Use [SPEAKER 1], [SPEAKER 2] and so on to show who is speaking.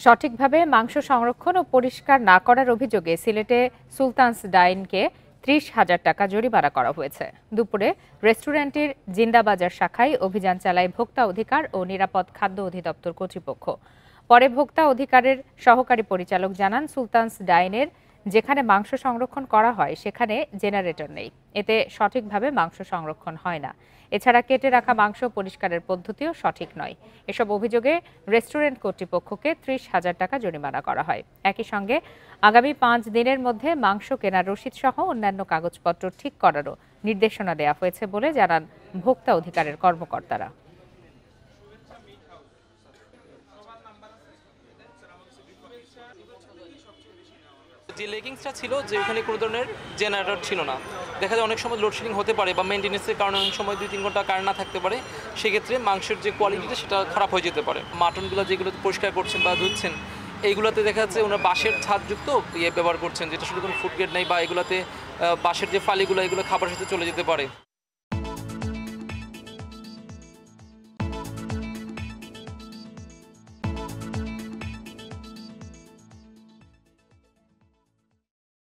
[SPEAKER 1] সঠিকভাবে মাংস সংরক্ষণ ও পরিষ্কার না করার অভিযোগে সিলেটে সুলতানস ডাইনকে ৩০,০০০ টাকা জরিমানা করা হয়েছে। দুপুরে রেস্টুরেন্টের জিন্দাবাজার শাখায় অভিযান চালায় ভোক্তা অধিকার ও নিরাপদ খাদ্য অধিদপ্তর কর্তৃপক্ষ। পরে ভোক্তা অধিকারের সহকারী পরিচালক জানান, সুলতানস ডাইনের যেখানে মাংস সংরক্ষণ করা হয় সেখানে জেনারেটর নেই, এতে সঠিকভাবে মাংস সংরক্ষণ হয় না। এছাড়া কেটে রাখা মাংস পরিষ্কারের পদ্ধতিও সঠিক নয়। এসব অভিযোগে রেস্টুরেন্ট কর্তৃপক্ষকে ৩০,০০০ টাকা জরিমানা করা হয়। একই সঙ্গে আগামী ৫ দিনের মধ্যে মাংস কেনার রসিদ সহ অন্যান্য কাগজপত্র ঠিক করারও নির্দেশনা দেওয়া হয়েছে বলে জানান ভোক্তা অধিকারের কর্মকর্তারা।
[SPEAKER 2] যে লেগিংসটা ছিল যে ওখানে কোনো ধরনের জেনারেটর ছিল না। দেখা যায় অনেক সময় লোডশেডিং হতে পারে বা মেনটেন্যান্সের কারণে অনেক সময় ২-৩ ঘন্টা কারেন্ট না থাকতে পারে। সেক্ষেত্রে মাংসের যে কোয়ালিটিটা সেটা খারাপ হয়ে যেতে পারে। মাটনগুলো যেগুলোতে পরিষ্কার করছেন বা ধুচ্ছেন, এইগুলোতে দেখা যাচ্ছে ওনারা বাঁশের ছাদযুক্ত ব্যবহার করছেন, যেটা শুধু কোনো ফুড গ্রেড নেই, বা এগুলোতে বাঁশের যে ফালিগুলো এগুলো খাবারের সাথে চলে যেতে পারে।